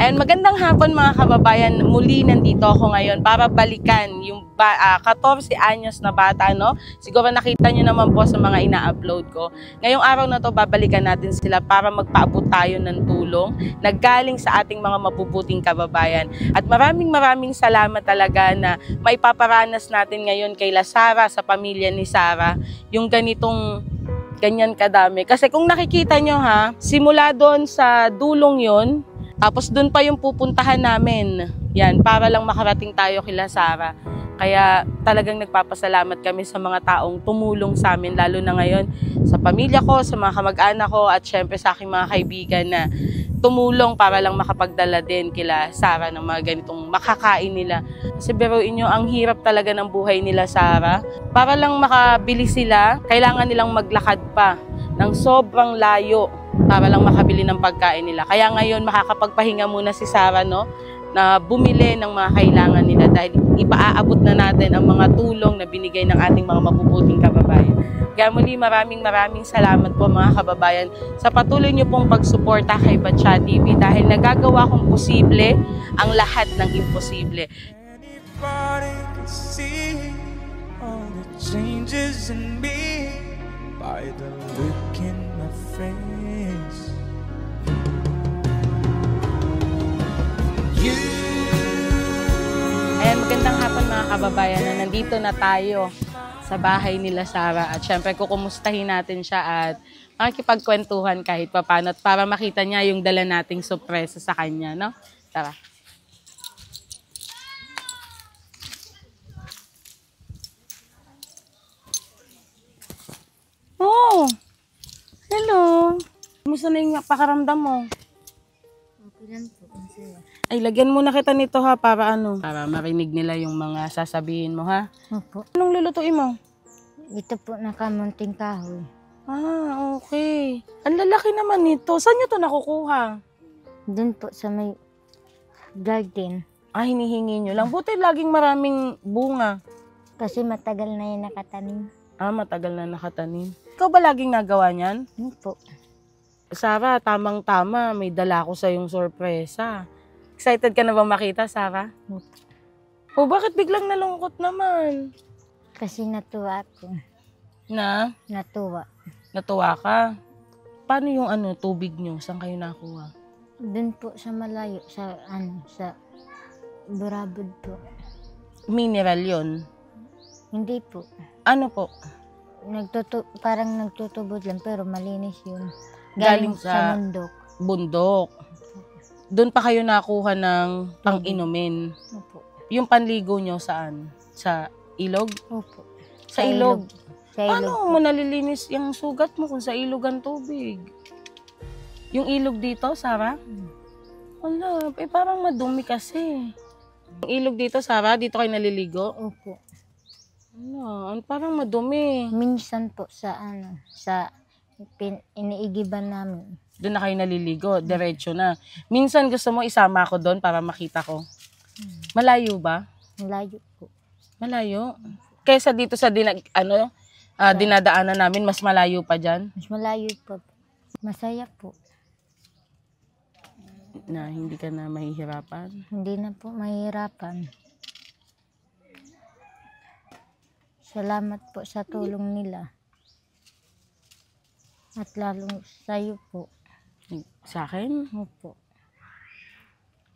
Ayan, magandang hapon mga kababayan. Muli nandito ako ngayon para balikan yung 14 anyos na bata, no? Siguro nakita nyo naman po sa mga ina-upload ko. Ngayong araw na to, babalikan natin sila para magpaabot tayo ng tulong na galing sa ating mga mabubuting kababayan. At maraming salamat talaga na maipaparanas natin ngayon kay Sara, sa pamilya ni Sara, yung ganyan kadami. Kasi kung nakikita nyo ha, simula doon sa dulong yon, tapos doon pa yung pupuntahan namin. Yan, para lang makarating tayo kila Sara. Kaya talagang nagpapasalamat kami sa mga taong tumulong sa amin, lalo na ngayon sa pamilya ko, sa mga kamag-anak ko, at syempre sa aking mga kaibigan na tumulong para lang makapagdala din kila Sara ng mga ganitong makakain nila. Kasi biruin nyo, ang hirap talaga ng buhay nila Sara. Para lang makabili sila, kailangan nilang maglakad pa ng sobrang layo para lang makabili ng pagkain nila. Kaya ngayon makakapagpahinga muna si Sara, no, na bumili ng mga kailangan nila dahil ipaaabot na natin ang mga tulong na binigay ng ating mga mabubuting kababayan. Kaya muli maraming salamat po mga kababayan sa patuloy niyo pong pagsuporta kay Batya TV dahil nagagawa kong posible ang lahat ng imposible. Anybody can see all the changes in me by the look in my face. Ayan, magandang hapon mga kababayan na nandito na tayo sa bahay nila Sara at syempre kukumustahin natin siya at makikipagkwentuhan kahit papaano at para makita niya yung dala nating sorpresa sa kanya, no? Tara. Oh! Hello! Kumusta na yung pakaramdam mo? Okay lang po. Ay, lagyan muna kita nito ha, para para marinig nila yung mga sasabihin mo ha. Opo. Anong lulutuin mo? Ito po nakamunting kahoy. Ah, okay. Ang lalaki naman nito. Saan nyo to nakukuha? Doon po sa may garden. Ah, hinihingi nyo lang. Buti laging maraming bunga. Kasi matagal na yan nakatanim. Ah, matagal na nakatanim. Ikaw ba laging nagawa niyan? Yun po. Sara, tamang-tama. May dala ko sa yung sorpresa. Excited ka na ba makita, Sara? Opo. O bakit biglang nalungkot naman? Kasi natuwa ako. Na? Natuwa. Natuwa ka? Paano yung tubig nyo? Saan kayo nakuha? Doon po sa malayo, sa Burabod po. Mineral yon? Hindi po. Ano po? Parang nagtutubod lang pero malinis yun. Galing sa bundok. Bundok. Doon pa kayo nakuha ng pang-inumin. Opo. Yung panligo nyo saan? Sa ilog? Opo. Sa ilog? Sa ilog. Paano mo nalilinis yung sugat mo kung sa ilog ang tubig? Yung ilog dito, Sara? Wala, parang madumi kasi. Yung ilog dito, Sara, dito kayo naliligo? Opo. Ano, parang madumi. Minsan po sa iniigiban namin. Doon na kayo naliligo, diretso na. Minsan gusto mo isama ako doon para makita ko. Malayo ba? Malayo po. Malayo? Kaysa dito sa dinadaanan namin, mas malayo pa dyan? Mas malayo po. Masaya po. Na hindi ka na mahihirapan? Hindi na po mahihirapan. Salamat po sa tulong nila. At lalo sa'yo po. Sa akin? Opo.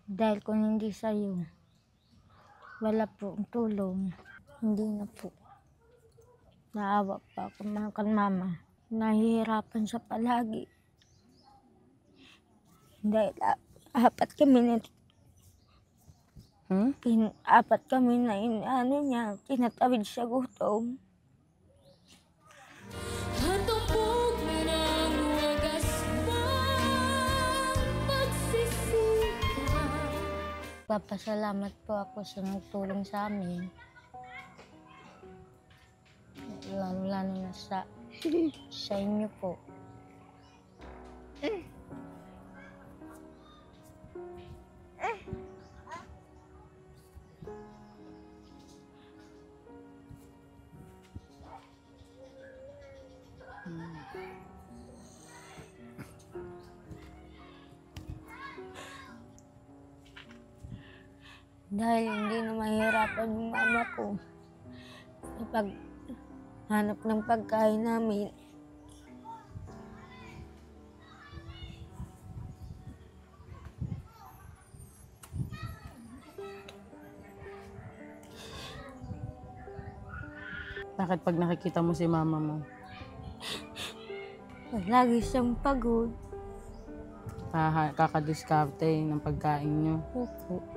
Dahil kung hindi sa'yo, wala po ang tulong. Hindi na po. Naawa pa ako kan mama. Nahihirapan siya palagi. Dahil apat kami na niya, tinatawid siya gutom. Papasalamat po ako sa nagtulong sa amin. Lalo na sa inyo po. Dahil hindi na mahirapan yung mama ko sa paghanap ng pagkain namin. Bakit pag nakikita mo si mama mo? Lagi siyang pagod. Kakadiskarte ng pagkain nyo. Opo.